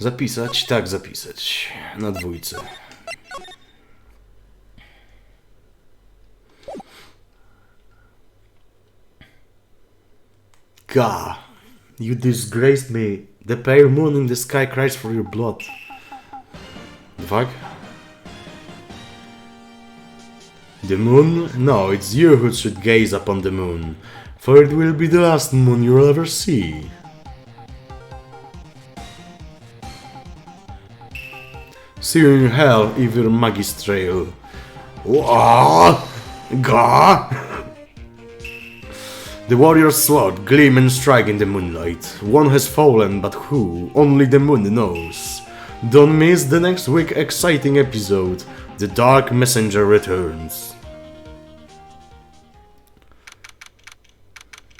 Zapisać? Tak, zapisać. Na dwójce. God, you disgraced me. The pale moon in the sky cries for your blood. The fuck? The moon? No, it's you who should gaze upon the moon, for it will be the last moon you'll ever see. See you in hell, evil magistrate. Gah! The warrior's sword gleam and strike in the moonlight. One has fallen, but who? Only the moon knows. Don't miss the next week exciting episode. The Dark Messenger returns.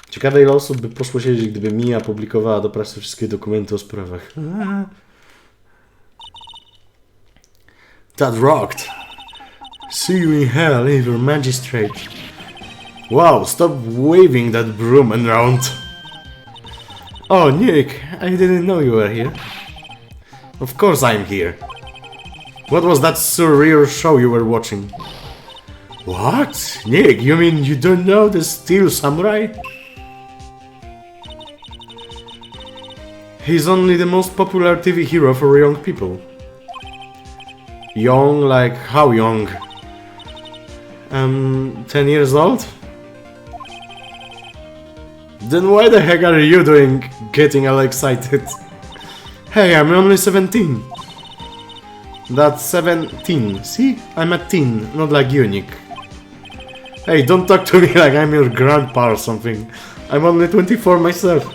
Ciekawe, ile osób by poszło siedzieć, gdyby Mia publikowała do prasy wszystkie dokumenty o sprawach. That rocked. See you in hell, evil magistrate. Wow, stop waving that broom around. Oh, Nick, I didn't know you were here. Of course I'm here. What was that surreal show you were watching? What? Nick, you mean you don't know the Steel Samurai? He's only the most popular TV hero for young people. Young, like how young? 10 years old? Then why the heck are you doing getting all excited? Hey, I'm only 17. That's 17. See? I'm a teen, not like you, Nick. Hey, don't talk to me like I'm your grandpa or something. I'm only 24 myself.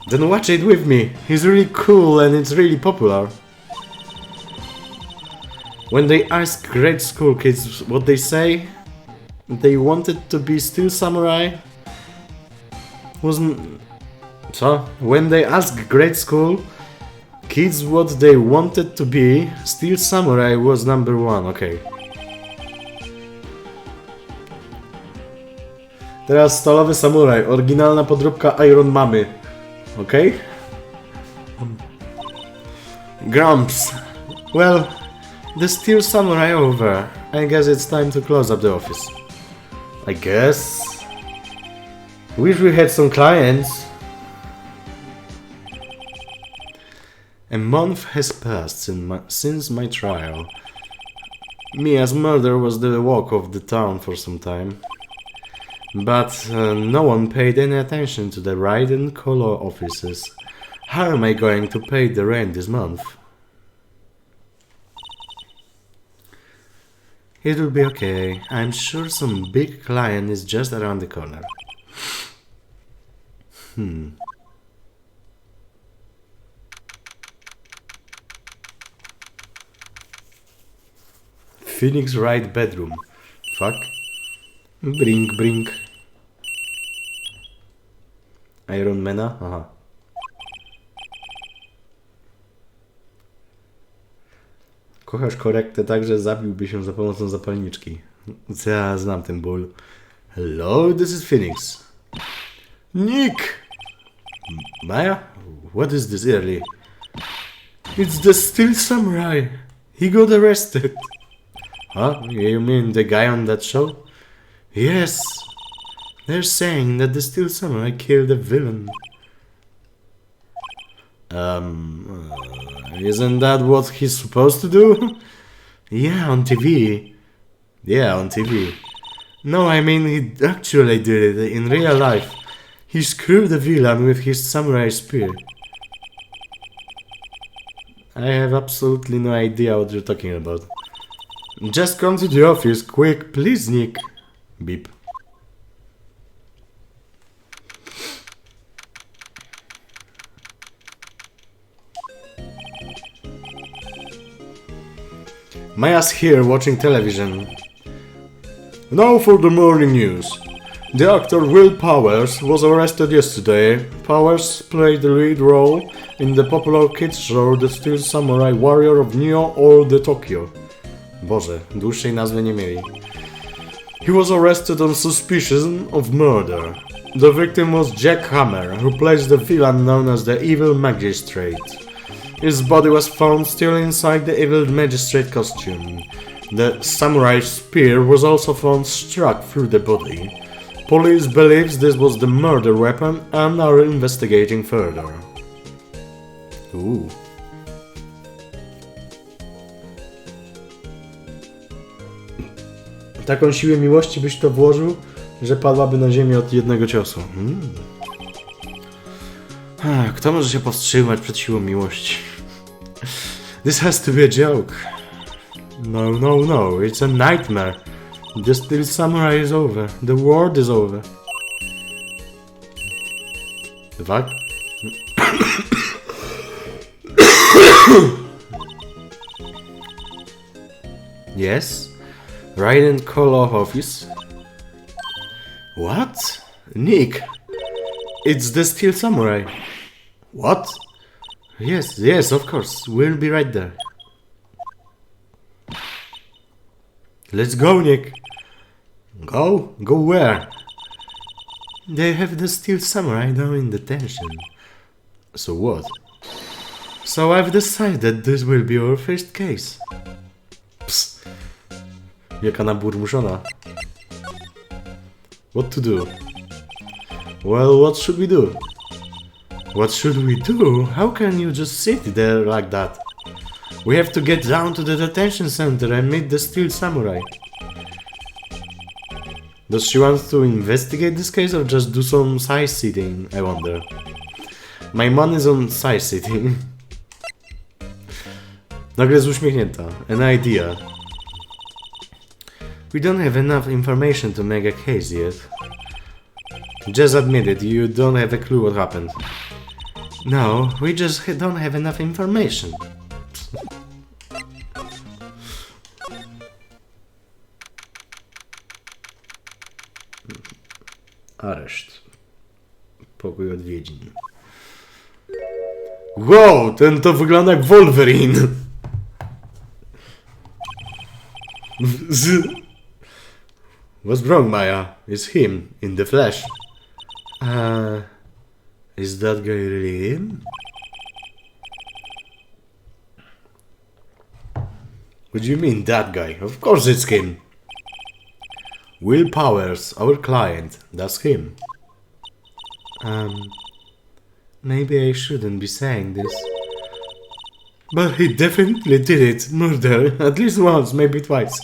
Then watch it with me. He's really cool and it's really popular. When they ask grade school kids what they say, they wanted to be Steel Samurai. So, when they ask grade school kids what they wanted to be, Steel Samurai was number one, okay. Teraz Stalowy Samuraj, oryginalna podróbka Iron Mamy, okay? Grumps, well, the Steel Samurai over. I guess it's time to close up the office. I guess. Wish we had some clients. A month has passed since my trial. Mia's murder was the walk of the town for some time. But no one paid any attention to the Wright and color offices. How am I going to pay the rent this month? It will be okay. I'm sure some big client is just around the corner. Phoenix Wright bedroom. Fuck. Brink. Iron Mana? Aha. Kochasz korektę tak, że zabiłby się za pomocą zapalniczki. Ja znam ten ból. Hello, this is Phoenix. Nick! Maya? What is this early? It's the Steel Samurai. He got arrested. Huh? You mean the guy on that show? Yes. They're saying that the Steel Samurai killed a villain. Isn't that what he's supposed to do? Yeah, on TV. No, I mean he actually did it in real life. He screwed the villain with his samurai spear. I have absolutely no idea what you're talking about. Just come to the office, quick, please, Nick. Beep. Maya's here watching television. Now for the morning news. The actor Will Powers was arrested yesterday. Powers played the lead role in the popular kids show The Steel Samurai Warrior of Neo or the Tokyo. Boże, dłuższej nazwy nie mieli. He was arrested on suspicion of murder. The victim was Jack Hammer, who plays the villain known as the Evil Magistrate. His body was found still inside the Evil Magistrate costume. The samurai spear was also found struck through the body. Police believes this was the murder weapon and are investigating further. Ooh. Taką siłę miłości byś to włożył, że padłaby na ziemię od jednego ciosu. Kto może się powstrzymać przed siłą miłości? This has to be a joke. No, no, no, it's a nightmare. The Steel Samurai is over. The world is over. The fuck? Yes? Wright and call off office. What? Nick! It's the Steel Samurai. What? Yes, yes, of course. We'll be right there. Let's go, Nick. Go? Go where? They have the Steel Samurai now in detention. So what? So I've decided this will be our first case. Psst. Jaka naburmuszona. What to do? Well, what should we do? What should we do? How can you just sit there like that? We have to get down to the detention center and meet the Steel Samurai. Does she want to investigate this case or just do some sightseeing, I wonder? My money's on sightseeing. Nagle jest uśmiechnięta. An idea. We don't have enough information to make a case yet. Just admit it, you don't have a clue what happened. No, we just don't have enough information. Areszt. Pokój odwiedzin. Wow, ten to wygląda jak Wolverine. What's wrong, Maya? It's him, in the flesh. Is that guy really him? What do you mean, that guy? Of course it's him. Will Powers, our client, that's him. Maybe I shouldn't be saying this. But he definitely did it, murder, at least once, maybe twice.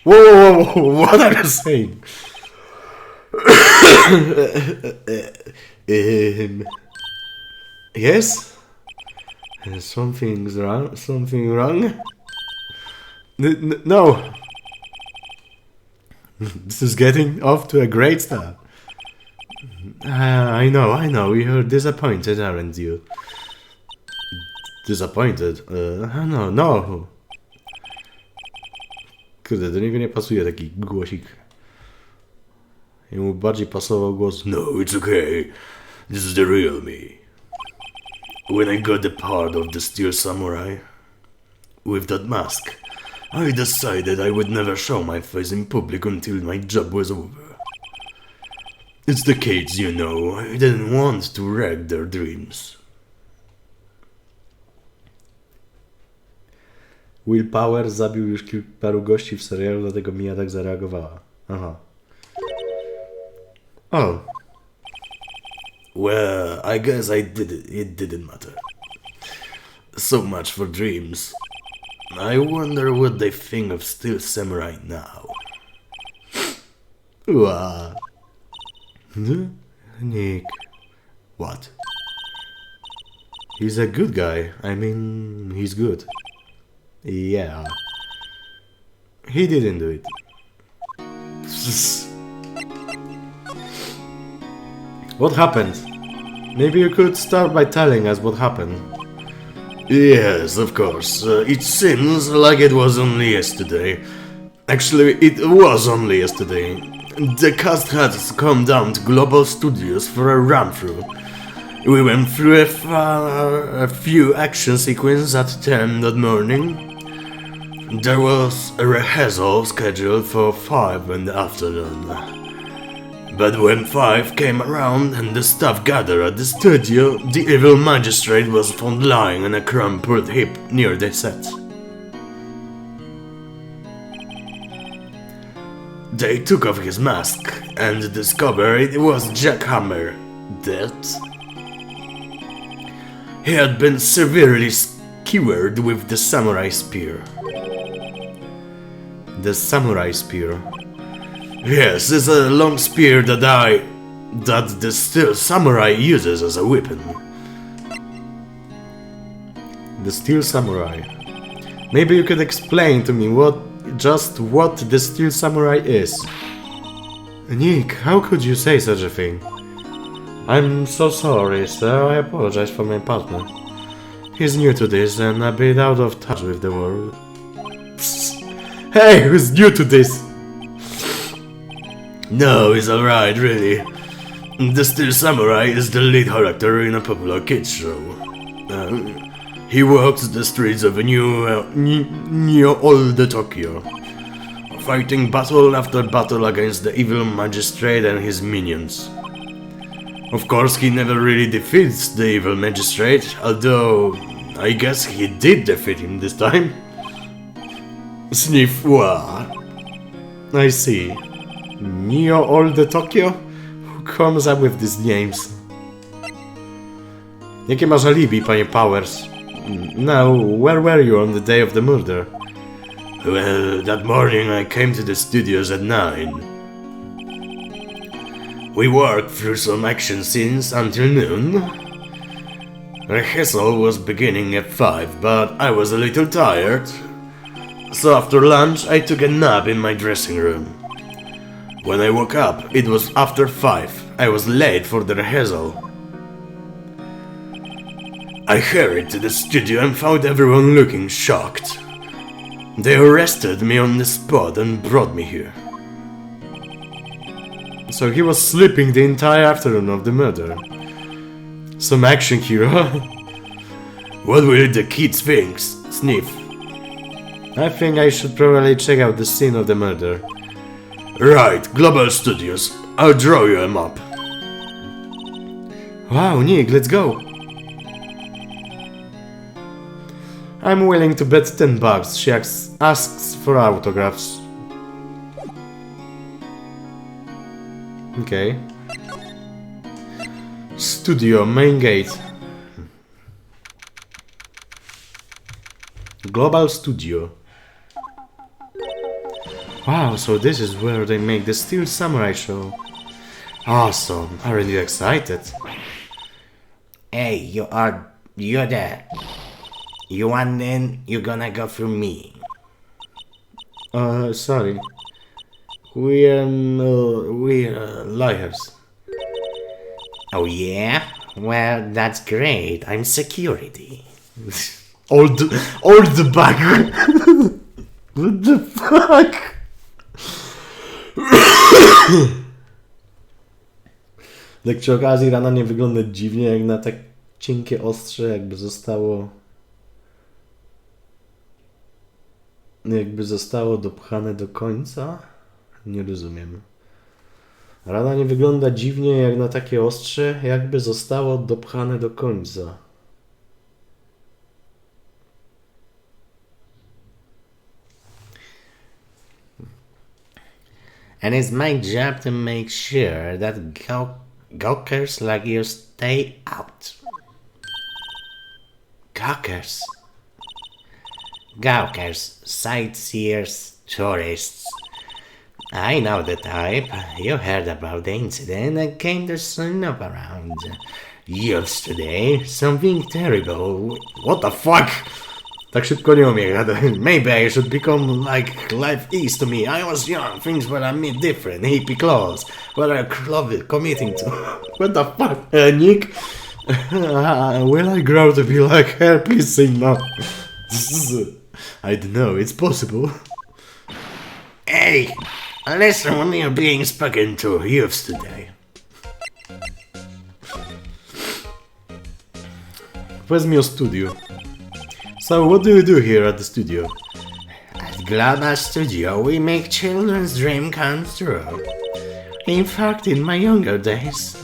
Whoa, whoa, whoa, what are you saying? Yes? Something's wrong? Something wrong? No. This is getting off to a great start. I know, you're disappointed, aren't you? Disappointed? No. Kurde, do niego nie pasuje taki głosik. Jemu bardziej pasował głos No, it's okay. This is the real me. When I got the part of the Steel Samurai with that mask, I decided I would never show my face in public until my job was over. It's the kids, you know. I didn't want to wreck their dreams. Will Power zabił już paru gości w serialu, dlatego Mia tak zareagowała. Aha. Oh. Well, I guess it didn't matter. So much for dreams. I wonder what they think of Steel Samurai now. What? Nick. What? He's a good guy. I mean, he's good. Yeah. He didn't do it. What happened? Maybe you could start by telling us what happened. Yes, of course. It seems like it was only yesterday. Actually, it was only yesterday. The cast had come down to Global Studios for a run-through. We went through a few action sequences at 10 that morning. There was a rehearsal scheduled for 5 in the afternoon. But when 5 came around and the staff gathered at the studio, the evil magistrate was found lying on a crumpled heap near the set. They took off his mask and discovered it was Jack Hammer, dead. He had been severely skewered with the samurai spear. The samurai spear. Yes, it's a long spear that the steel samurai uses as a weapon. The steel samurai. Maybe you could explain to me what the steel samurai is. Nick, how could you say such a thing? I'm so sorry, sir. I apologize for my partner. He's new to this and a bit out of touch with the world. Psst. Hey, who's new to this? No, he's alright, really. The Steel Samurai is the lead character in a popular kids show. He walks the streets of New Old Tokyo, fighting battle after battle against the evil magistrate and his minions. Of course, he never really defeats the evil magistrate, although I guess he did defeat him this time. Sniff what? I see. Neo Old Tokyo? Who comes up with these names? Jakie masz alibi, panie Powers? Now, where were you on the day of the murder? Well, that morning I came to the studios at 9. We worked through some action scenes until noon. Rehearsal was beginning at 5, but I was a little tired. So after lunch I took a nap in my dressing room. When I woke up, it was after 5. I was late for the rehearsal. I hurried to the studio and found everyone looking shocked. They arrested me on the spot and brought me here. So he was sleeping the entire afternoon of the murder. Some action hero. What will the kids think? Sniff. I think I should probably check out the scene of the murder. Right, Global Studios. I'll draw you a map. Wow, Nick, let's go. I'm willing to bet $10 she asks for autographs. Okay. Studio, main gate. Global Studio. Wow, so this is where they make the Steel Samurai show. Awesome, aren't you excited? Hey, you're there. You want in, you're gonna go through me. Sorry. We're liars. Oh yeah? Well, that's great. I'm security. Old bag. What the fuck? Tak przy okazji rana nie wygląda dziwnie, jak na tak cienkie ostrze, jakby zostało dopchane do końca. Nie rozumiem. Rana nie wygląda dziwnie, jak na takie ostrze, jakby zostało dopchane do końca. And it's my job to make sure that gawkers like you stay out. Gawkers? Gawkers, sightseers, tourists. I know the type. You heard about the incident and came to snoop around. Youths today, something terrible. What the fuck? Tak szybko nie umiem. Maybe I should become like life is to me. I was young, things were a bit different. Hippie clothes. What are you committing to? What the fuck? Nick? Will I grow to be like her? Please say no. I don't know, it's possible. Hey! Listen when you're being spoken to, youths today. Where's your studio? So, what do you do here at the studio? At Global Studio, we make children's dream come true. In fact, in my younger days.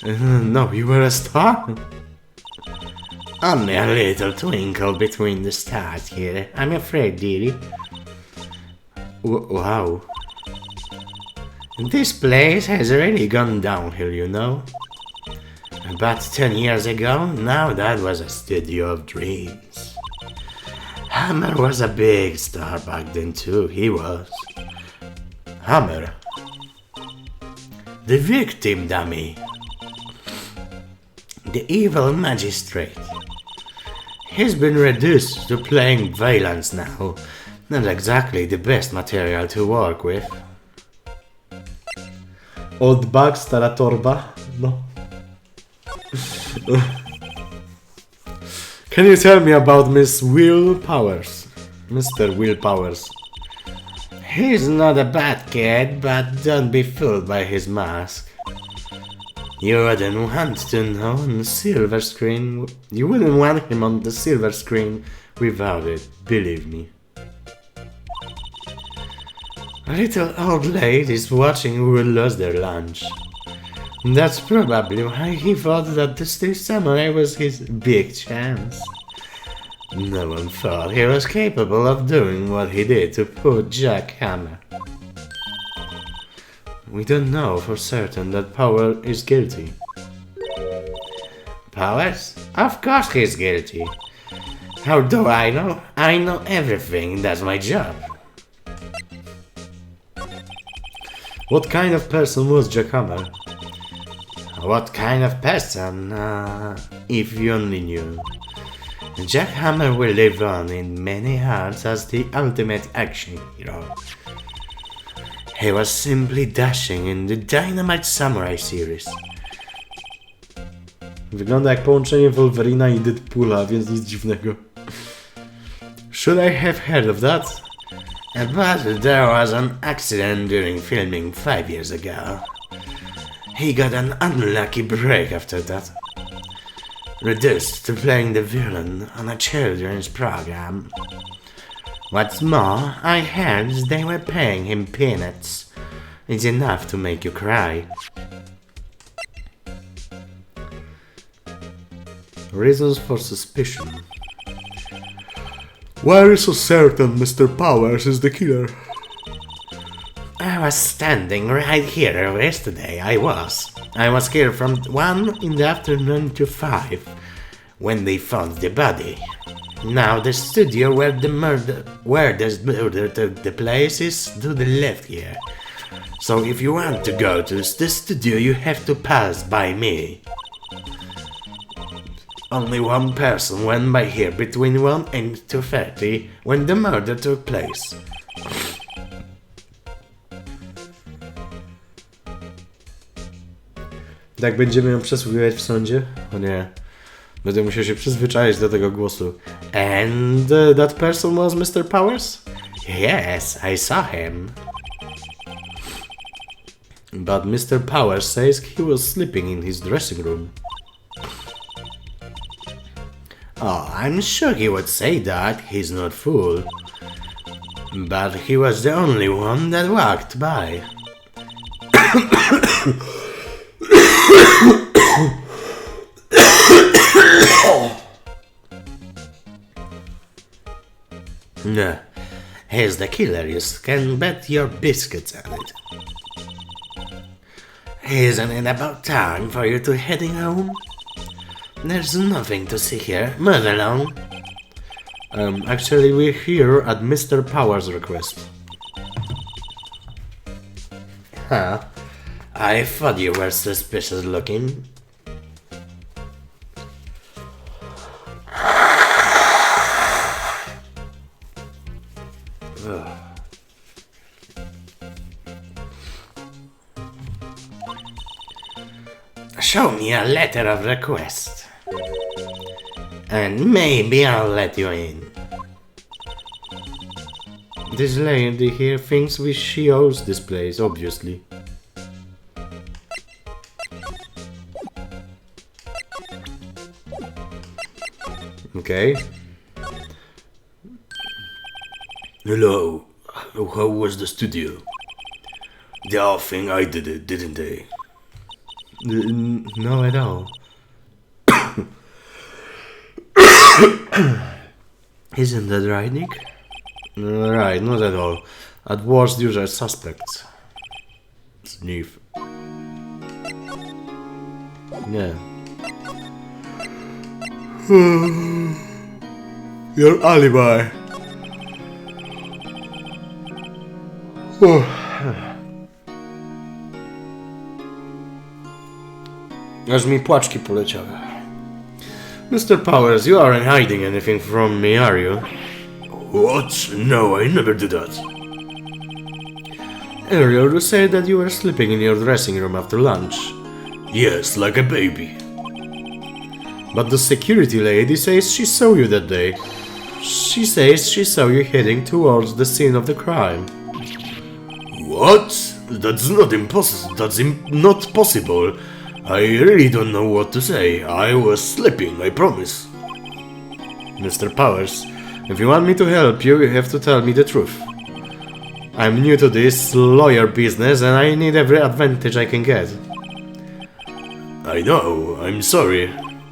No, you were a star? Only a little twinkle between the stars here, I'm afraid, dearie. Wow. This place has really gone downhill, you know. But 10 years ago, now that was a studio of dreams. Hammer was a big star back then too, he was. Hammer? The victim, dummy. The evil magistrate. He's been reduced to playing violence now. Not exactly the best material to work with. Old bug, stara torba? No. Can you tell me about Miss Will Powers? Mr. Will Powers. He's not a bad kid, but don't be fooled by his mask. You wouldn't want to know on the silver screen. You wouldn't want him on the silver screen without it, believe me. Little old ladies watching who will lose their lunch. That's probably why he thought that the still samurai was his big chance. No one thought he was capable of doing what he did to poor Jack Hammer. We don't know for certain that Power is guilty. Powers? Of course he's guilty. How do I know? I know everything, that's my job. What kind of person was Jack Hammer? What kind of person? If you only knew. Jack Hammer will live on in many hearts as the ultimate action hero. He was simply dashing in the Dynamite Samurai series. Wygląda jak połączenie Wolverina i Deadpoola, więc nic dziwnego. Should I have heard of that? But there was an accident during filming 5 years ago. He got an unlucky break after that. Reduced to playing the villain on a children's program. What's more, I heard they were paying him peanuts. It's enough to make you cry. Reasons for suspicion. Why are you so certain Mr. Powers is the killer? I was standing right here yesterday, I was here from 1 in the afternoon to 5, when they found the body. Now the studio where the murder took place is to the left here. So if you want to go to the studio, you have to pass by me. Only one person went by here between 1 and 2:30 when the murder took place. Jak będziemy ją przesłuchiwać w sądzie? O nie. Będę musiał się przyzwyczaić do tego głosu. And that person was Mr. Powers? Yes, I saw him. But Mr. Powers says he was sleeping in his dressing room. Oh, I'm sure he would say that, he's not fool. But he was the only one that walked by. No, he's the killer, you can bet your biscuits on it. Isn't it about time for you to heading home? There's nothing to see here, move along. Actually we're here at Mr. Powers' request. Huh? I thought you were suspicious looking. Show me a letter of request. And maybe I'll let you in. This lady here thinks she owns this place, obviously. Okay. Hello, how was the studio? They all think I did it, didn't they? No, at all. Isn't that right, Nick? Right, not at all. At worst, usual suspects. Sniff. Yeah. Your alibi. Aż mi płaczki poleciały. Mr. Powers, you aren't hiding anything from me, are you? What? No, I never did that. Earlier you said that you were sleeping in your dressing room after lunch. Yes, like a baby. But the security lady says she saw you that day. She says she saw you heading towards the scene of the crime. What? That's not impossible. Not possible. I really don't know what to say. I was sleeping, I promise. Mr. Powers, if you want me to help you, you have to tell me the truth. I'm new to this lawyer business and I need every advantage I can get. I know, I'm sorry.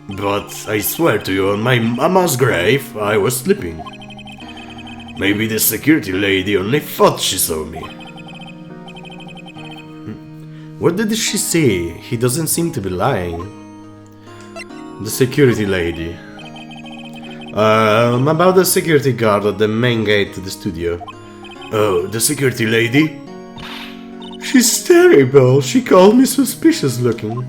But I swear to you, on my mama's grave, I was sleeping. Maybe the security lady only thought she saw me. What did she say? He doesn't seem to be lying. The security lady. About the security guard at the main gate to the studio. Oh, the security lady? She's terrible. She called me suspicious looking.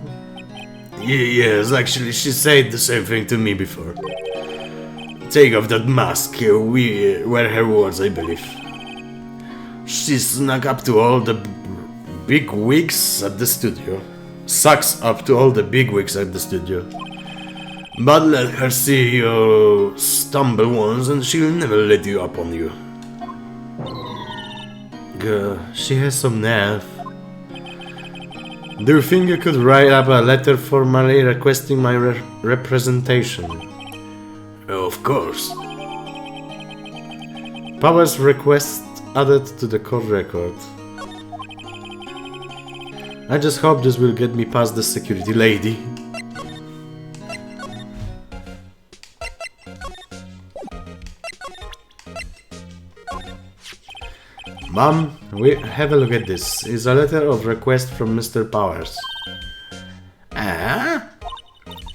Yes, actually, she said the same thing to me before. Take off that mask, we were her words, I believe. She snuck up to all the big wigs at the studio. Sucks up to all the bigwigs at the studio. But let her see you stumble once and she'll never let you up on you. Girl, she has some nerve. Do you think you could write up a letter formally requesting my representation? Of course. Powers request added to the court record. I just hope this will get me past the security lady. Mom, have a look at this. It's a letter of request from Mr. Powers. Ah?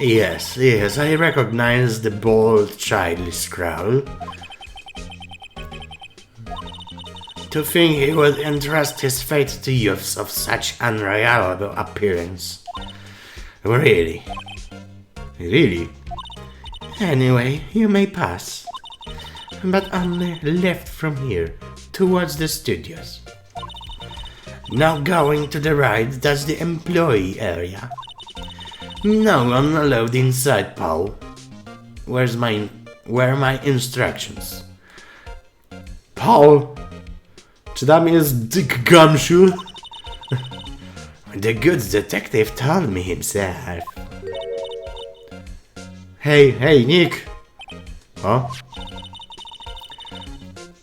Yes, I recognize the bold, childish scrawl. To think he would entrust his fate to youths of such unreliable appearance. Really? Really? Anyway, you may pass. But only left from here, towards the studios. Now going to the right, that's the employee area. No one allowed inside, Paul. Where are my instructions? Paul? Czy tam jest Dick Gumshoe? The good detective told me himself. Hey, Nick! Huh?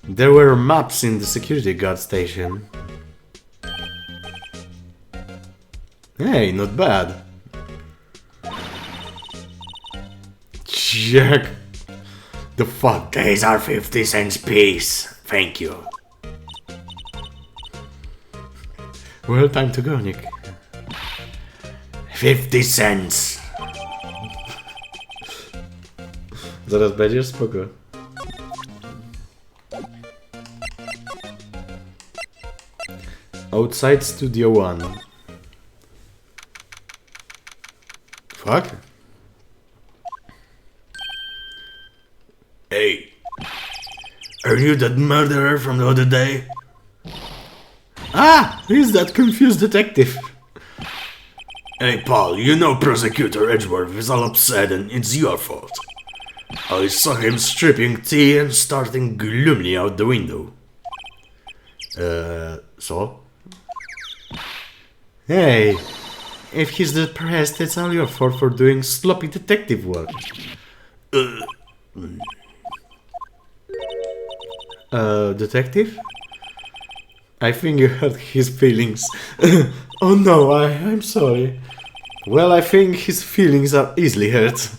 There were maps in the security guard station. Hey, not bad. Jack! The fuck? These are 50 cents piece. Thank you. Well, time to go, Nick. 50 cents. Zaraz będziesz? Spoko. Outside Studio One. Fuck? Hey. Are you that murderer from the other day? Ah! He's that confused detective. Hey, Paul, you know Prosecutor Edgeworth is all upset and it's your fault. I saw him stripping tea and starting gloomily out the window. So? Hey, if he's depressed, it's all your fault for doing sloppy detective work. Detective? I think you hurt his feelings. Oh no, I'm sorry. Well, I think his feelings are easily hurt.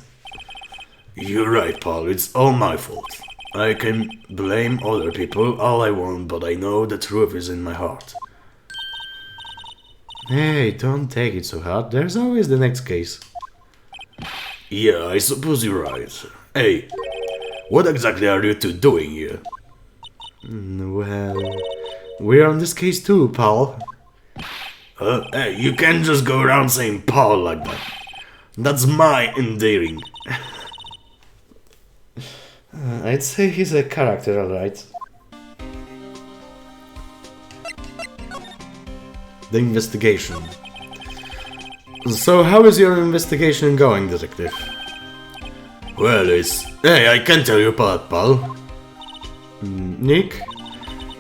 You're right, Paul. It's all my fault. I can blame other people all I want, but I know the truth is in my heart. Hey, don't take it so hard. There's always the next case. Yeah, I suppose you're right. Hey, what exactly are you two doing here? Well, we're on this case too, Paul. Hey, you can't just go around saying Paul like that. That's my endearing. I'd say he's a character, alright. The investigation. So, how is your investigation going, detective? Well, Hey, I can tell you apart, Paul. Nick?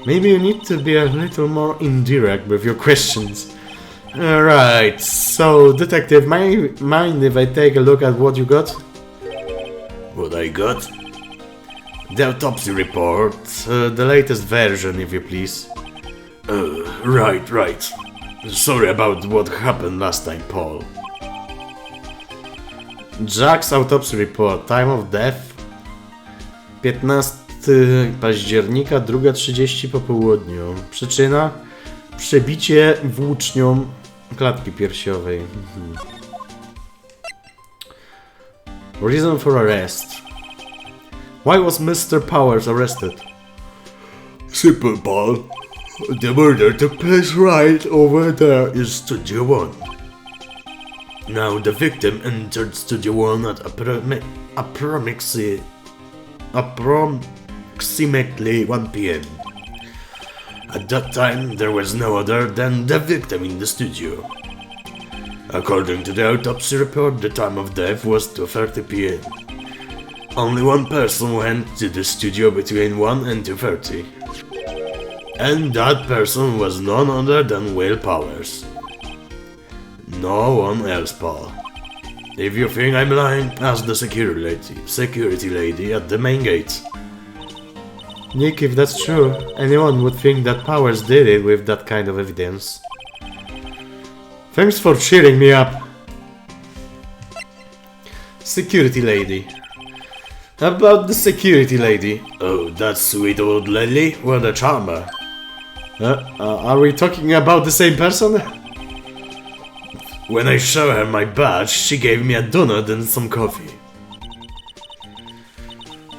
Maybe you need to be a little more indirect with your questions. Alright, so, detective, mind if I take a look at what you got? What I got? The autopsy report, the latest version, if you please. Right. Sorry about what happened last time, Paul. Jack's autopsy report, time of death 15 października, 2:30 po południu. Przyczyna? Przebicie włócznią klatki piersiowej. Reason for arrest. Why was Mr. Powers arrested? Simple, Paul. The murder took place right over there in Studio 1. Now, the victim entered Studio 1 at approximately 1 p.m. At that time, there was no other than the victim in the studio. According to the autopsy report, the time of death was 2:30 p.m. Only one person went to the studio between 1 and 2:30. And that person was none other than Will Powers. No one else, Paul. If you think I'm lying, ask the security lady at the main gate. Nick, if that's true, anyone would think that Powers did it with that kind of evidence. Thanks for cheering me up. Security lady. About the security lady. Oh, that sweet old lady? What a charmer. Are we talking about the same person? When I showed her my badge, she gave me a donut and some coffee.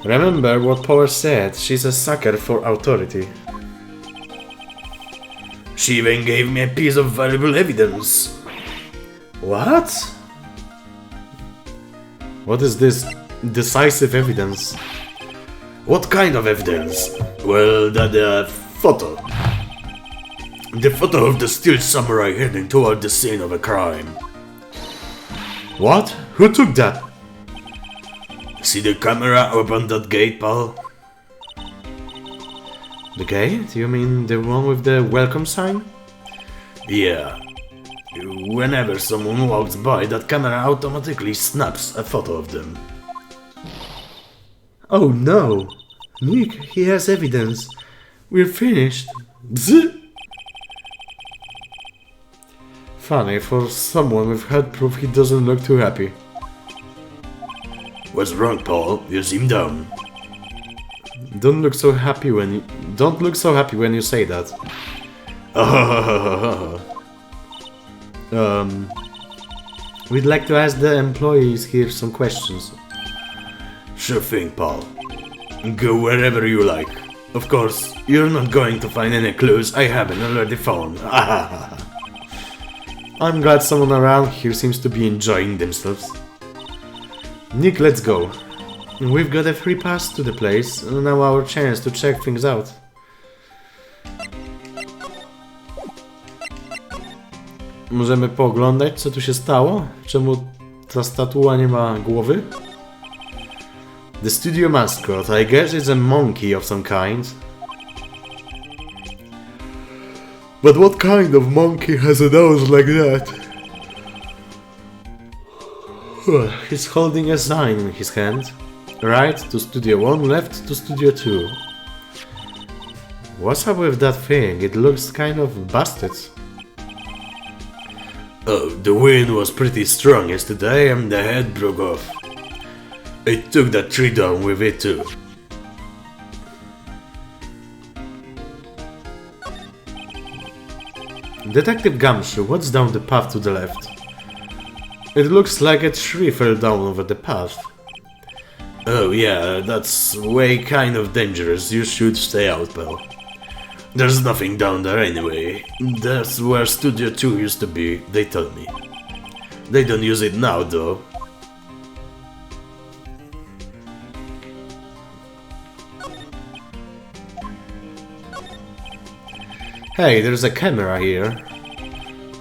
Remember what Powers said, she's a sucker for authority. She even gave me a piece of valuable evidence. What? What is this decisive evidence? What kind of evidence? Well, that photo. The photo of the still samurai heading toward the scene of a crime. What? Who took that? See the camera open that gate, Paul? The gate? You mean the one with the welcome sign? Yeah. Whenever someone walks by, that camera automatically snaps a photo of them. Oh no! Nick, he has evidence. We're finished. Bzz. Funny, for someone with hard proof, he doesn't look too happy. What's wrong, Paul? You seem down. Don't look so happy when you say that. We'd like to ask the employees here some questions. Sure thing, Paul. Go wherever you like. Of course, you're not going to find any clues I haven't already found. I'm glad someone around here seems to be enjoying themselves. Nick, let's go. We've got a free pass to the place, and now our chance to check things out. Możemy pooglądać, co tu się stało? Czemu ta statua nie ma głowy? The studio mascot, I guess it's a monkey of some kind. But what kind of monkey has a nose like that? He's holding a sign in his hand. Right to Studio 1, left to Studio 2. What's up with that thing? It looks kind of busted. Oh, the wind was pretty strong yesterday and the head broke off. It took that tree down with it too. Detective Gumshoe, what's down the path to the left? It looks like a tree fell down over the path. Oh yeah, that's way kind of dangerous. You should stay out, pal. There's nothing down there anyway. That's where Studio 2 used to be, they told me. They don't use it now though. Hey, there's a camera here.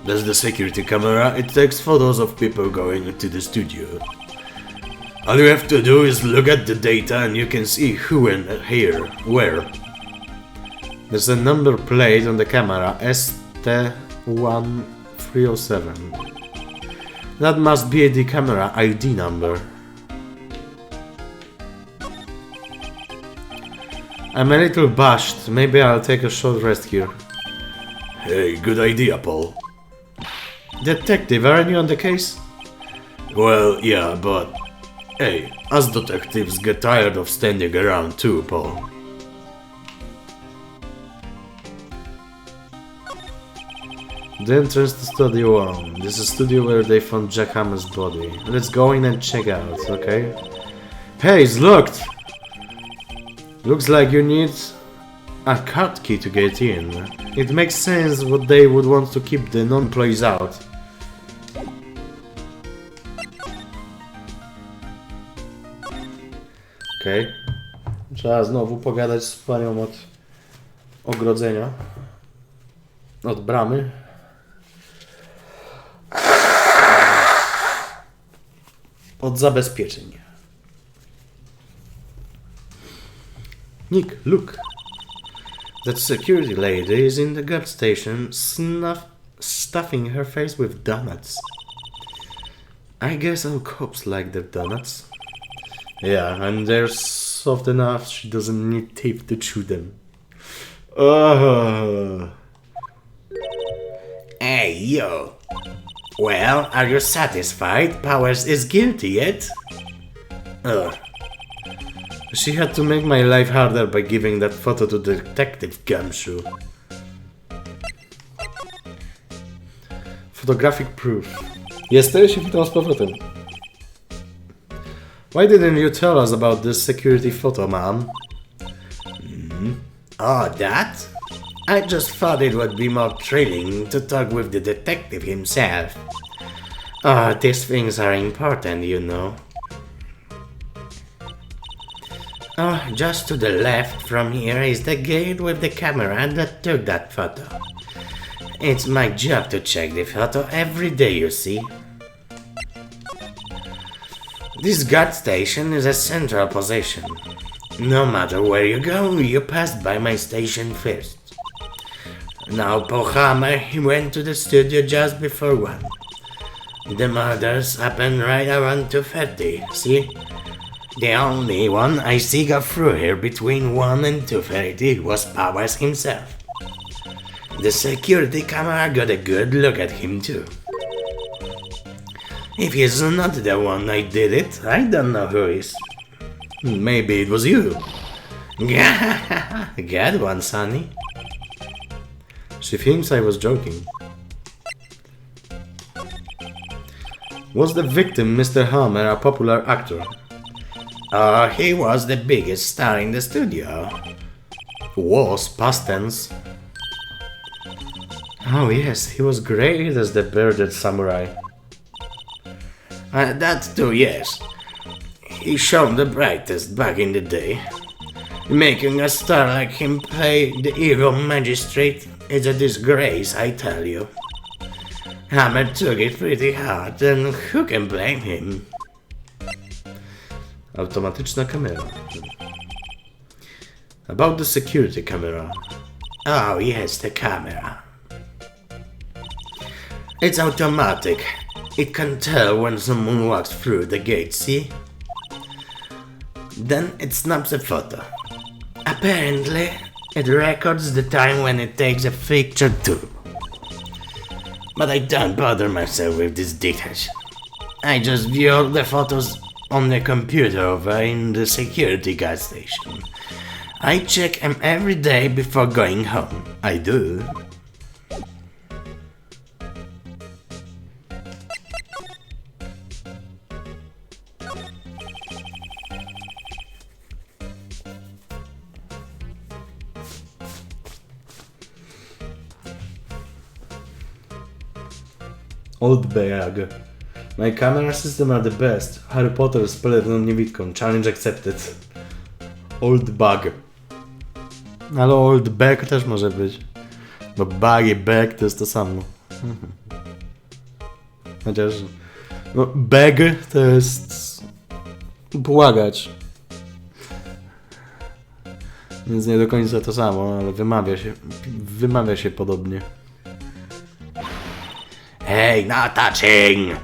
That's the security camera. It takes photos of people going into the studio. All you have to do is look at the data and you can see who and here, where. There's a number plate on the camera, ST1307. That must be the camera ID number. I'm a little bashed, maybe I'll take a short rest here. Hey, good idea, Paul. Detective, aren't you on the case? Well, yeah, but... Hey, us detectives get tired of standing around too, Paul. The entrance to Studio 1. This is a studio where they found Jack Hammer's body. Let's go in and check out, okay? Hey, it's locked! Looks like you need a card key to get in. It makes sense what they would want to keep the non-employees out. Okej. Trzeba znowu pogadać z panią od ogrodzenia. Od bramy. Od zabezpieczeń. Nick, look. That security lady is in the guard station stuffing her face with donuts. I guess all cops like their donuts. Yeah, and they're soft enough she doesn't need teeth to chew them. Hey, yo. Well, are you satisfied? Powers is guilty yet? She had to make my life harder by giving that photo to Detective Gumshoe. Photographic proof. Jesteś i witam z powrotem. Why didn't you tell us about this security photo, ma'am? Oh, that? I just thought it would be more thrilling to talk with the detective himself. Oh, these things are important, you know. Oh, just to the left from here is the gate with the camera that took that photo. It's my job to check the photo every day, you see. This guard station is a central position. No matter where you go, you pass by my station first. Now, Paul Hammer, he went to the studio just before 1. The murders happened right around 2:30, see? The only one I see got through here between 1 and 2:30 was Powers himself. The security camera got a good look at him too. If he's not the one I did it, I don't know who is. Maybe it was you. Good one, Sonny. She thinks I was joking. Was the victim Mr. Hammer a popular actor? Oh, he was the biggest star in the studio. Was, past tense. Oh yes, he was great as the bearded samurai. That too, yes. He shone the brightest back in the day. Making a star like him play the evil magistrate is a disgrace, I tell you. Hammer took it pretty hard, and who can blame him? Automatyczna kamera. About the security camera. Oh yes, the camera. It's automatic. It can tell when someone walks through the gate, see? Then it snaps a photo. Apparently, It records the time when it takes a picture too. But I don't bother myself with this details. I just view the photos on the computer over in the security guard station. I check them every day before going home. I do. Old bag. My camera system are the best. Harry Potter z pelerną niewidką. Challenge accepted. Old bug. Ale old bag też może być. Bo bug i bag to jest to samo. Chociaż... No, bag to jest... błagać. Więc nie do końca to samo, ale wymawia się podobnie. Hey, no touching!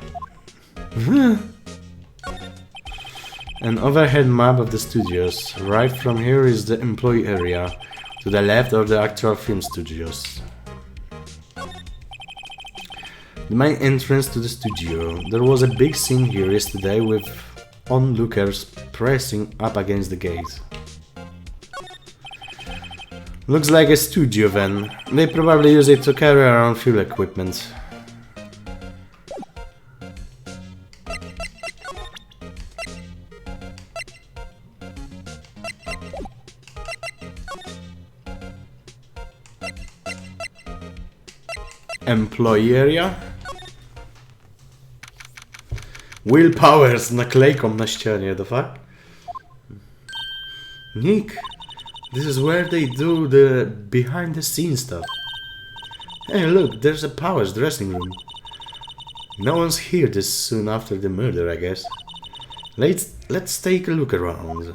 An overhead map of the studios. Right from here is the employee area. To the left are the actual film studios. The main entrance to the studio. There was a big scene here yesterday with onlookers pressing up against the gate. Looks like a studio van. They probably use it to carry around film equipment. Employee area? Willpower z naklejką na ścianie, the fuck? Nick, this is where they do the behind the scenes stuff. Hey look, there's a Powers dressing room. No one's here this soon after the murder, I guess. Let's take a look around.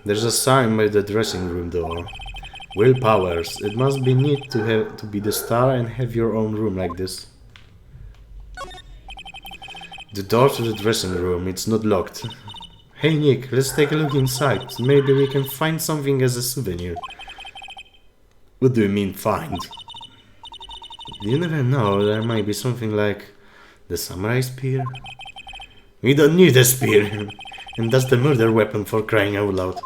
There's a sign by the dressing room door. Willpowers. It must be neat to be the star and have your own room like this. The door to the dressing room, it's not locked. Hey Nick, let's take a look inside. Maybe we can find something as a souvenir. What do you mean find? You never know, there might be something like the samurai spear. We don't need a spear. And that's the murder weapon, for crying out loud.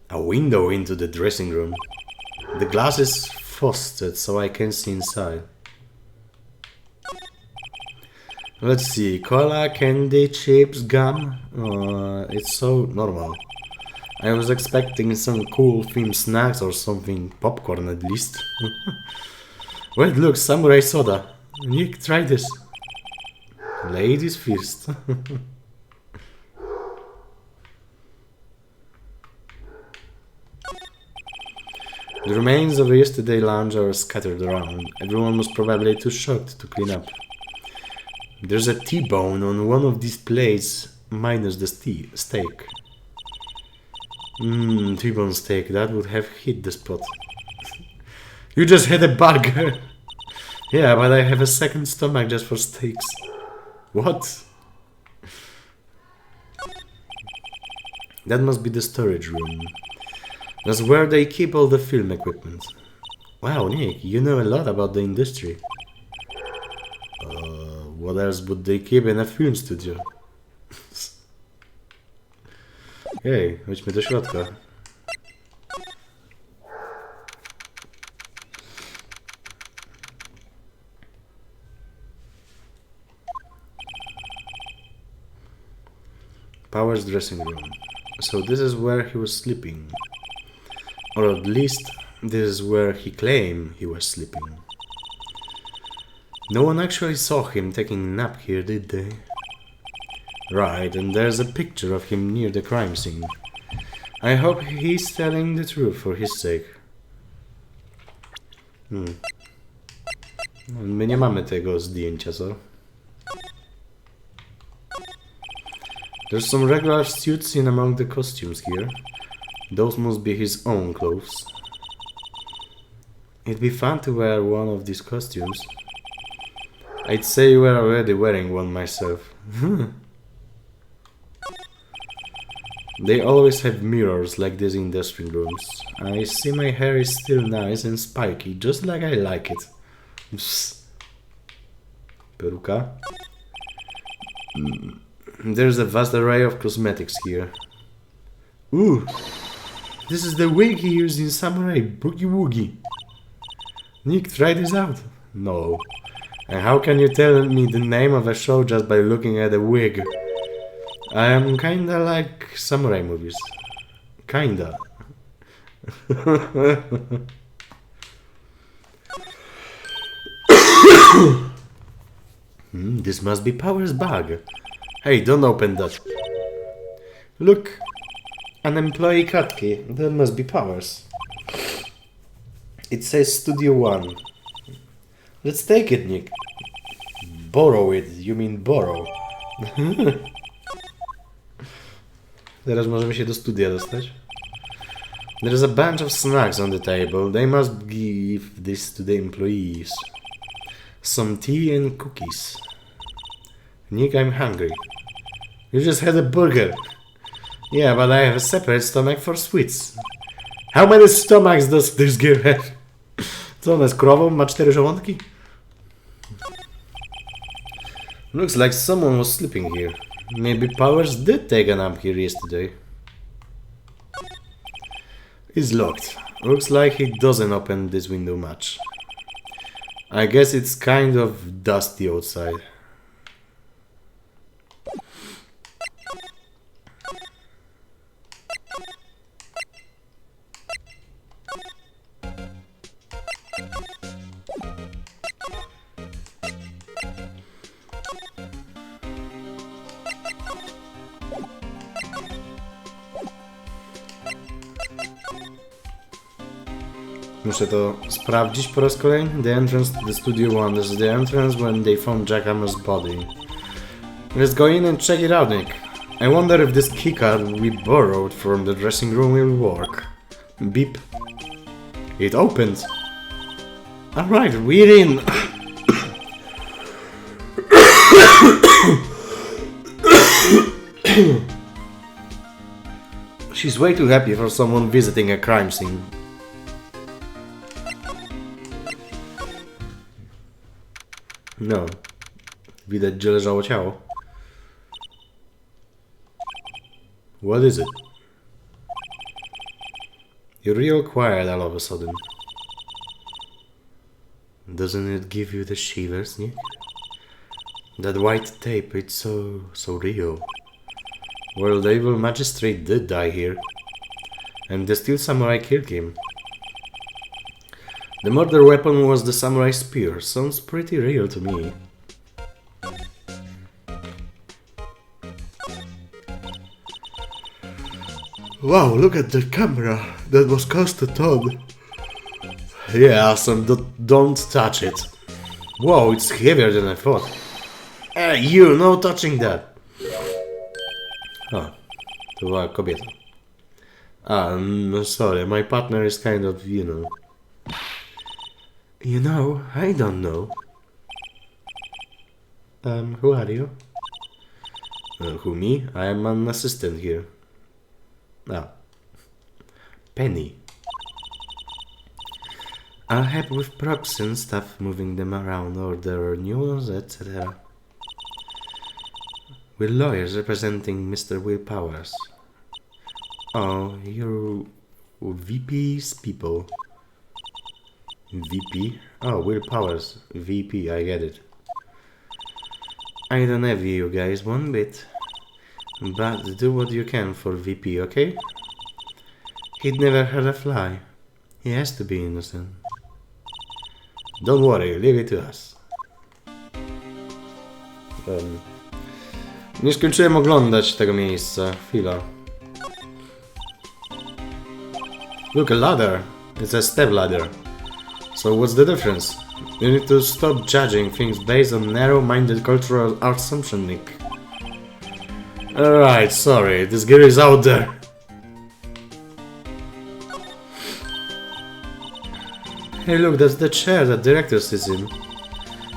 A window into the dressing room. The glass is frosted so I can see inside. Let's see, cola, candy, chips, gum. It's so normal. I was expecting some cool themed snacks or something, popcorn at least. Wait, look, samurai soda. Nick, try this. Ladies first. The remains of yesterday's lunch are scattered around. Everyone was probably too shocked to clean up. There's a T-bone on one of these plates, minus the steak. T-bone steak, that would have hit the spot. You just had a bug! Yeah, but I have a second stomach just for steaks. What? That must be the storage room. That's where they keep all the film equipment. Wow, Nick, you know a lot about the industry. What else would they keep in a film studio? Okej, chodźmy do środka. Powers' dressing room. So this is where he was sleeping. Or at least, this is where he claimed he was sleeping. No one actually saw him taking a nap here, did they? Right, and there's a picture of him near the crime scene. I hope he's telling the truth for his sake. My nie mamy tego zdjęcia, co? There's some regular suits in among the costumes here. Those must be his own clothes. It'd be fun to wear one of these costumes. I'd say you were already wearing one myself. They always have mirrors like this in dressing rooms. I see my hair is still nice and spiky, just like I like it. Psst. Peruka. There's a vast array of cosmetics here. Ooh! This is the wig he used in Samurai Boogie Woogie. Nick, try this out. No. And how can you tell me the name of a show just by looking at a wig? I am kinda like samurai movies. Kinda. This must be Power's bag. Hey, don't open that. Look, an employee card key. That must be Power's. It says Studio One. Let's take it, Nick. Borrow it. You mean borrow. Teraz możemy się do studia dostać. There's a bunch of snacks on the table. They must give this to the employees. Some tea and cookies. Nick, I'm hungry. You just had a burger. Yeah, but I have a separate stomach for sweets. How many stomachs does this girl have? Co ona jest krową? Ma 4 żołądki? Looks like someone was sleeping here. Maybe Powers did take a nap here yesterday. It's locked. Looks like he doesn't open this window much. I guess it's kind of dusty outside. Muszę to sprawdzić po raz kolejny. The entrance to the studio one. This is the entrance when they found Jackhammer's body. Let's go in and check it out, Nick. I wonder if this keycard we borrowed from the dressing room will work. Beep. It opened. Alright, we're in. She's way too happy for someone visiting a crime scene. No. Widać, gdzie leżało ciało. What is it? You're real quiet all of a sudden. Doesn't it give you the shivers, Nick? That white tape, it's so real. Well, the evil magistrate did die here. And the steel samurai killed him. The murder weapon was the samurai spear. Sounds pretty real to me. Wow, look at the camera. That was cost a ton. Yeah, awesome. Don't touch it. Wow, it's heavier than I thought. You, no touching that. Oh, to była kobieta. No sorry, my partner is kind of, you know. You know, I don't know. Who are you? Who, me? I am an assistant here. Penny. I'll help with props and stuff, moving them around, order news, etc. We're lawyers representing Mr. Will Powers. Oh, you're VP's people. VP? Oh, Will Powers. VP, I get it. I don't envy you guys one bit. But do what you can for VP, okay? He'd never hurt a fly. He has to be innocent. Don't worry, leave it to us. Nie skończyłem oglądać tego miejsca. Chwila. Look, a ladder. It's a step ladder. So what's the difference? You need to stop judging things based on narrow-minded cultural assumption, Nick. Alright, sorry, this gear is out there. Hey look, that's the chair that director sits in.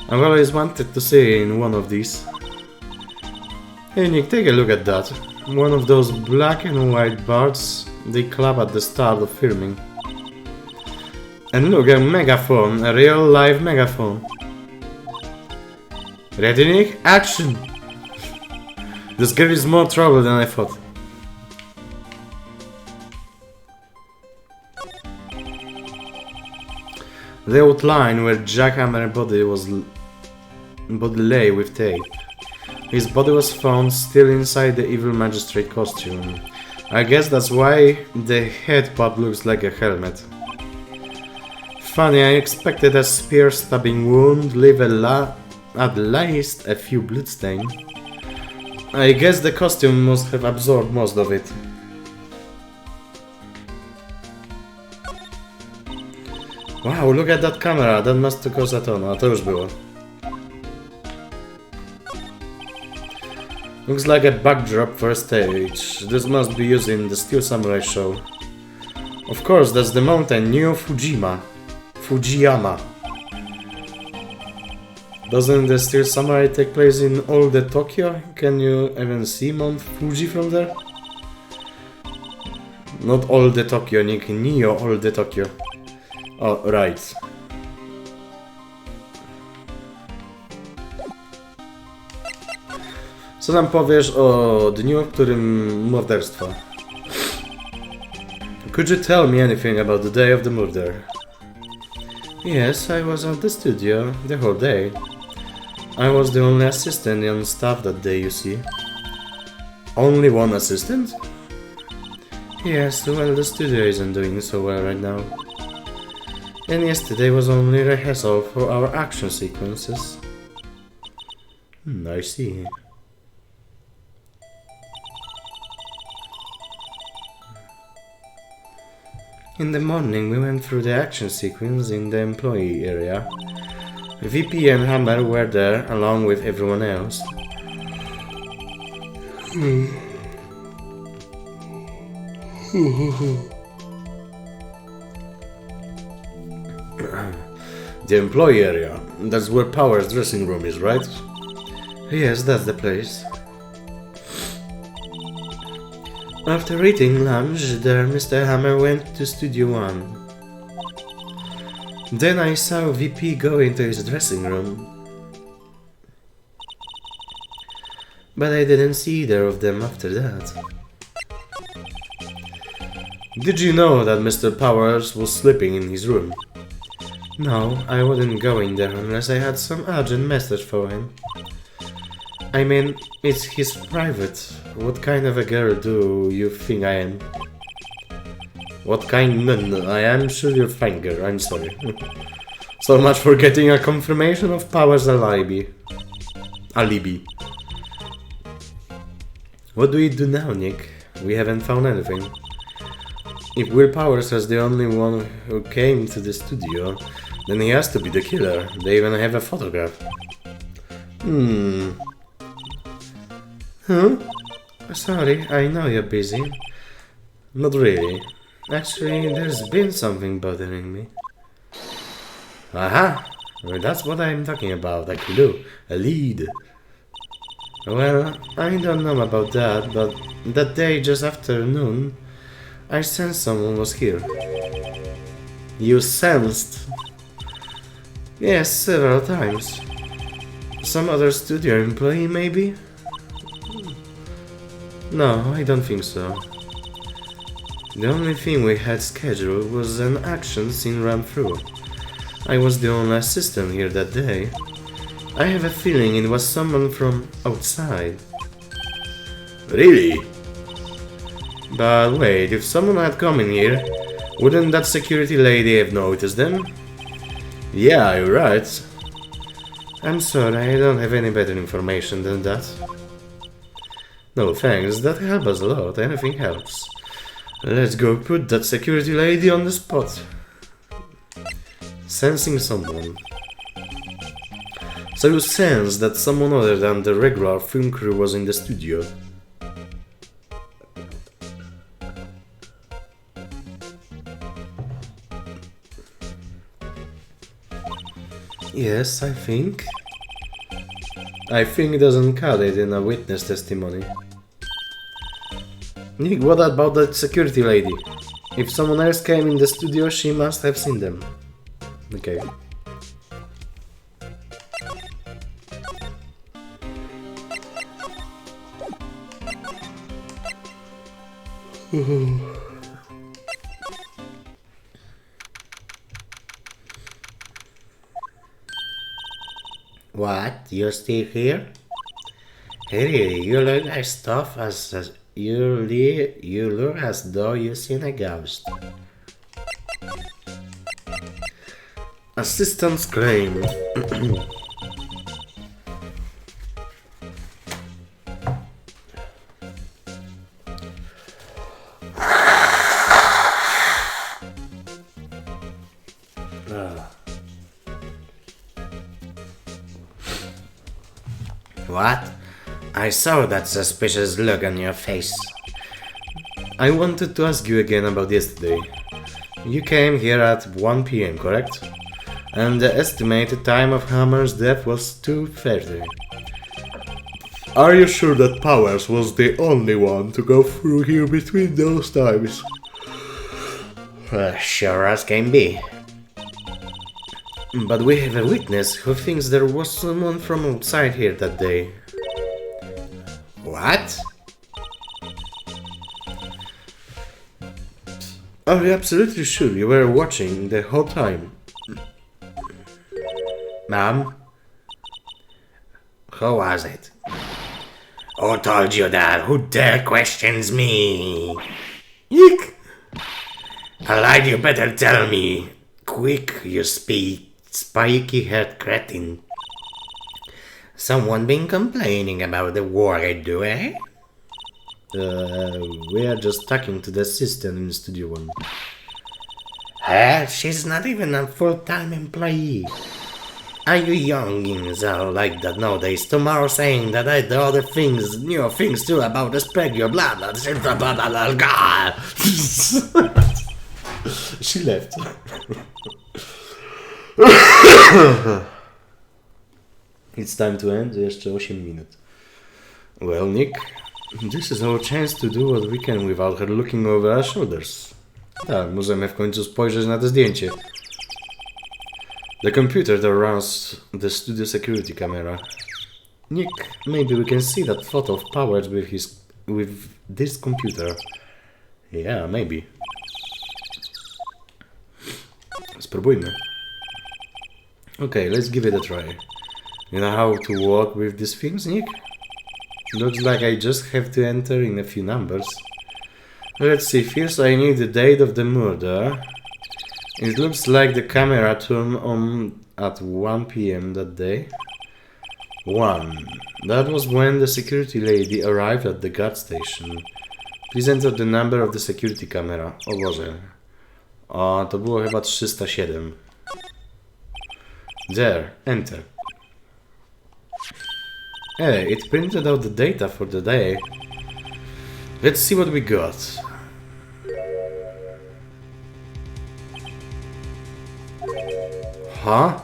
I've always wanted to see in one of these. Hey Nick, take a look at that. One of those black and white bars they clap at the start of filming. And look, a megaphone, a real live megaphone. Ready Nick? Action! This girl is more trouble than I thought. The outline where Jackhammer's body lay with tape. His body was found still inside the evil magistrate costume. I guess that's why the head part looks like a helmet. Funny, I expected a spear stabbing wound, leave at least a few bloodstains. I guess the costume must have absorbed most of it. Wow, look at that camera, that must cause a ton, a to już było. Looks like a backdrop for a stage. This must be used in the Steel Samurai show. Of course, that's the mountain New Fujiyama. Doesn't the Steel Samurai take place in all the Tokyo? Can you even see Mount Fuji from there? Not all the Tokyo, Nick. Neo all the Tokyo. Oh, right. Co nam powiesz o dniu, w którym morderstwo? Could you tell me anything about the day of the murder? Yes, I was at the studio the whole day. I was the only assistant on staff that day, you see. Only one assistant? Yes, well, the studio isn't doing so well right now. And yesterday was only rehearsal for our action sequences. I see. In the morning we went through the action sequence in the employee area. VP and Hammer were there along with everyone else. The employee area, that's where Power's dressing room is, right? Yes, that's the place. After eating lunch there, Mr. Hammer went to Studio 1. Then I saw VP go into his dressing room. But I didn't see either of them after that. Did you know that Mr. Powers was sleeping in his room? No, I wouldn't go in there unless I had some urgent message for him. I mean, it's his private. What kind of a girl do you think I am? What kind? No, I am sure you're fine girl, I'm sorry. So much for getting a confirmation of Power's alibi. What do we do now, Nick? We haven't found anything. If Will Powers is the only one who came to the studio, then he has to be the killer. They even have a photograph. Huh? Sorry, I know you're busy. Not really. Actually, there's been something bothering me. Aha! Well, that's what I'm talking about, a clue, a lead. Well, I don't know about that, but that day just after noon, I sensed someone was here. You sensed? Yes, several times. Some other studio employee, maybe? No, I don't think so. The only thing we had scheduled was an action scene run-through. I was the only assistant here that day. I have a feeling it was someone from outside. Really? But wait, if someone had come in here, wouldn't that security lady have noticed them? Yeah, you're right. I'm sorry, I don't have any better information than that. No thanks, that helps us a lot, anything helps. Let's go put that security lady on the spot. Sensing someone. So you sense that someone other than the regular film crew was in the studio. Yes, I think. I think it doesn't cut it in a witness testimony. Nick, what about that security lady? If someone else came in the studio, she must have seen them. Okay. What? You're still here? Hey, you look as tough as you look as though you've seen a ghost. Assistant's claim. What? I saw that suspicious look on your face. I wanted to ask you again about yesterday. You came here at 1 PM, correct? And the estimated time of Hammer's death was 2:30. Are you sure that Powers was the only one to go through here between those times? Sure as can be. But we have a witness who thinks there was someone from outside here that day. What? Are you absolutely sure you were watching the whole time? Mom? Who was it? Who told you that? Who dare questions me? Eek! Allied, you better tell me. Quick, you spiky-haired cretin. Someone been complaining about the war I do, eh? We are just talking to the assistant in Studio 1. She's not even a full-time employee. Are you youngins all like that nowadays? Tomorrow saying that I do other things, new things too about the spread your blah blah blah blah blah blah blah. She left. It's time to end, jeszcze 8 minut. Well, Nick, this is our chance to do what we can without her looking over our shoulders. Tak, możemy w końcu spojrzeć na to zdjęcie. The computer that runs the studio security camera. Nick, maybe we can see that photo of Powers with this computer. Yeah, maybe. Spróbujmy. Okay, let's give it a try. You know how to work with these things, Nick? Looks like I just have to enter in a few numbers. Let's see, first I need the date of the murder. It looks like the camera turned on at 1 PM that day. 1. That was when the security lady arrived at the gas station. Please enter the number of the security camera. O Boże. O, to było chyba 307. There, enter. Hey, it printed out the data for the day. Let's see what we got. Huh?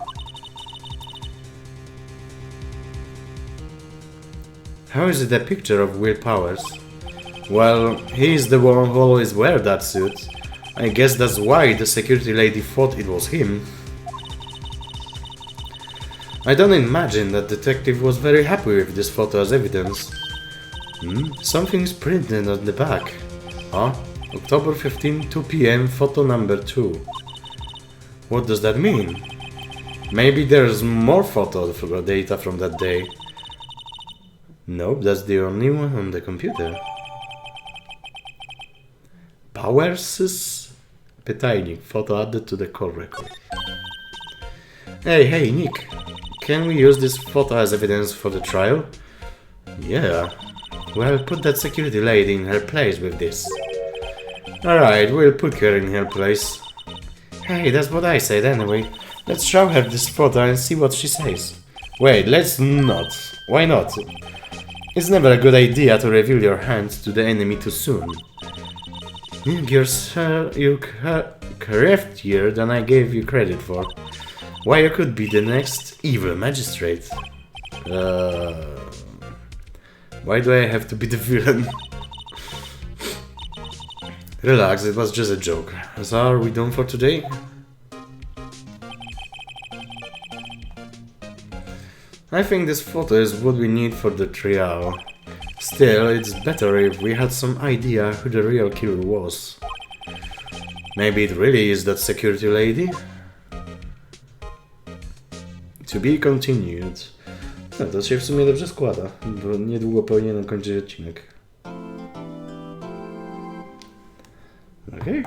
How is it a picture of Will Powers? Well, he's the one who always wears that suit. I guess that's why the security lady thought it was him. I don't imagine that detective was very happy with this photo as evidence. Something's printed on the back. Huh? October 15, 2 PM, photo number 2. What does that mean? Maybe there's more photo data from that day. Nope, that's the only one on the computer. Powers' pytajnik, photo added to the call record. Hey, Nick. Can we use this photo as evidence for the trial? Yeah. Well, put that security lady in her place with this. Alright, we'll put her in her place. Hey, that's what I said anyway. Let's show her this photo and see what she says. Wait, let's not. Why not? It's never a good idea to reveal your hands to the enemy too soon. You're craftier than I gave you credit for. Why you could be the next evil magistrate. Why do I have to be the villain? Relax, it was just a joke. So are we done for today? I think this photo is what we need for the trial. Still, it's better if we had some idea who the real killer was. Maybe it really is that security lady? To be continued. No, to się w sumie dobrze składa, bo niedługo powinienem kończyć odcinek. Okej.